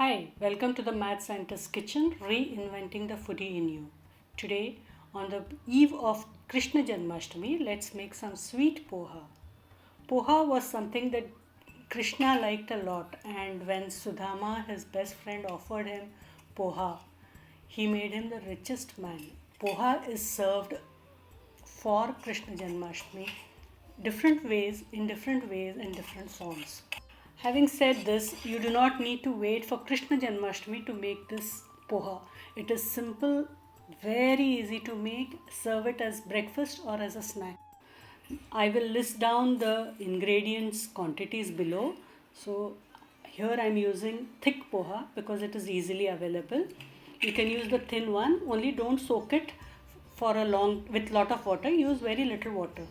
Hi, welcome to the Mad Scientist's Kitchen, reinventing the foodie in you. Today, on the eve of Krishna Janmashtami, let's make some sweet poha. Poha was something that Krishna liked a lot, and when Sudama, his best friend, offered him poha, he made him the richest man. Poha is served for Krishna Janmashtami different ways, in different forms. Having said this, you do not need to wait for Krishna Janmashtami to make this poha. It is simple, very easy to make. Serve it as breakfast or as a snack. I will list down the ingredients quantities below. So here I am using thick poha because it is easily available. You can use the thin one, only don't soak it for a long with lot of water. Use very little water.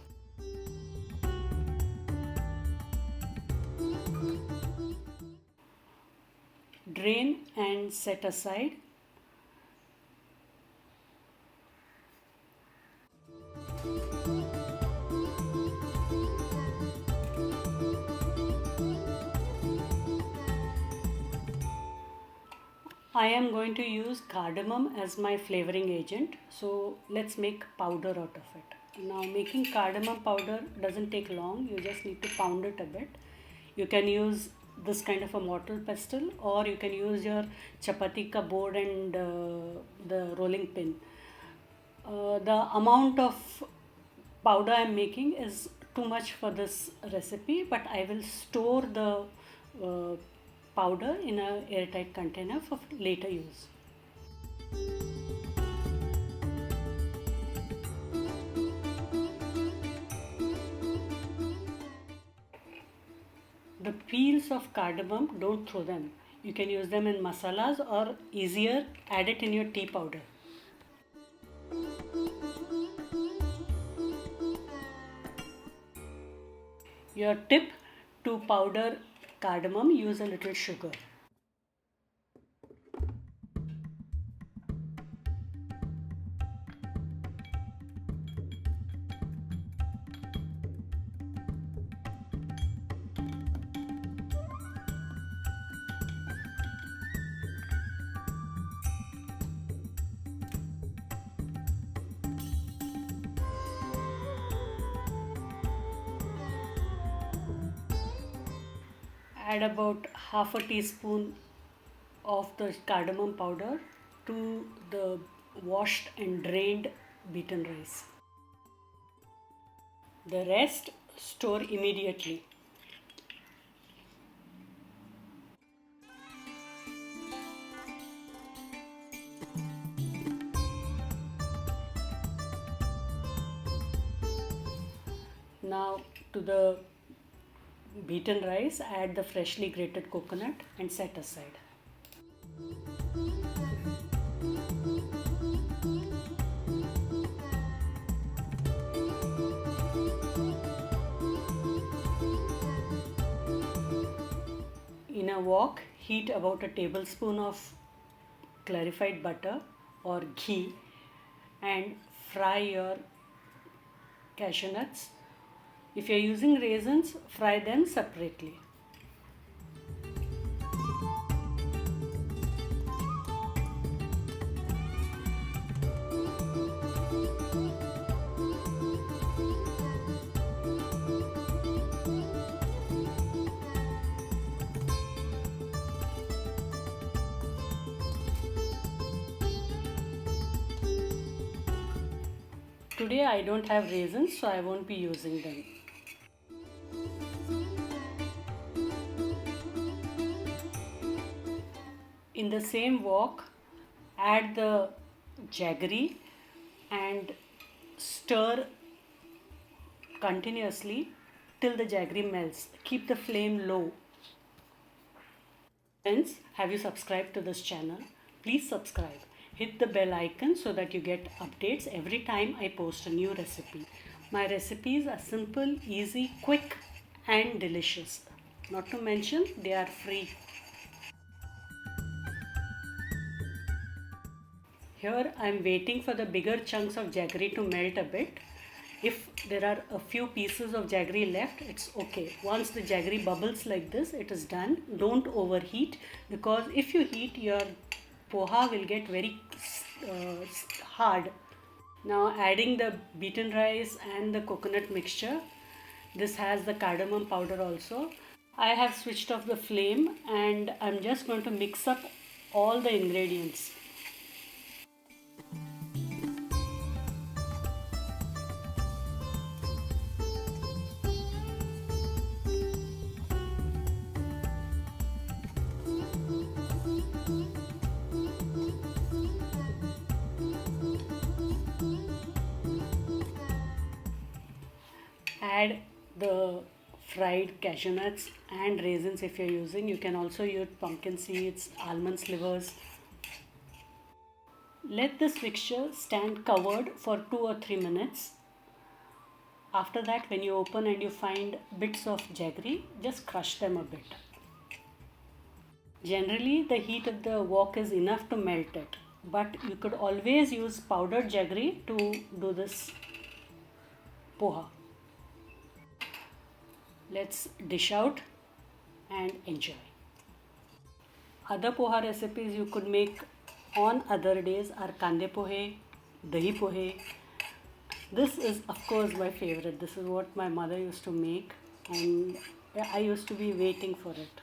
Drain and set aside. I am going to use cardamom as my flavoring agent, so let's make powder out of it. Now, making cardamom powder doesn't take long, you just need to pound it a bit. You can use this kind of a mortar pestle, or you can use your chapati ka board and the rolling pin. The amount of powder I am making is too much for this recipe, but I will store the powder in a airtight container for later use. The peels of cardamom, don't throw them. You can use them in masalas, or easier, add it in your tea powder. Your tip: to powder cardamom, use a little sugar. Add about half a teaspoon of the cardamom powder to the washed and drained beaten rice. The rest store immediately. Now to the beaten rice, add the freshly grated coconut and set aside. In a wok, heat about a tablespoon of clarified butter or ghee and fry your cashew nuts. If you are using raisins, fry them separately. Today I don't have raisins, so I won't be using them. In the same wok, add the jaggery and stir continuously till the jaggery melts. Keep the flame low. Friends, have you subscribed to this channel? Please subscribe. Hit the bell icon so that you get updates every time I post a new recipe. My recipes are simple, easy, quick and delicious. Not to mention, they are free. Here I am waiting for the bigger chunks of jaggery to melt a bit. if there are a few pieces of jaggery left, it's okay. Once the jaggery bubbles like this, it is done. Don't overheat, because if you heat, your poha will get very hard. Now adding the beaten rice and the coconut mixture. This has the cardamom powder also. I have switched off the flame and I'm just going to mix up all the ingredients. Add the fried cashew nuts and raisins if you're using. You can also use pumpkin seeds, almond slivers. Let this mixture stand covered for 2 or 3 minutes. After that, when you open and you find bits of jaggery, just crush them a bit. Generally, the heat of the wok is enough to melt it, but you could always use powdered jaggery to do this poha. Let's dish out and enjoy. Other poha recipes you could make on other days are kande pohe, dahi pohe. This is of course my favorite. This is what my mother used to make and I used to be waiting for it.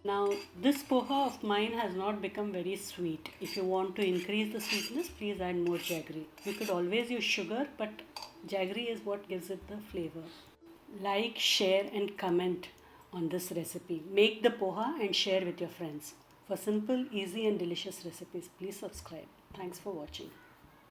Now this poha of mine has not become very sweet. If you want to increase the sweetness, please add more jaggery. You could always use sugar, but jaggery is what gives it the flavor. Like, share and comment on this recipe. Make the poha and share with your friends. For simple, easy and delicious recipes, please subscribe. Thanks for watching.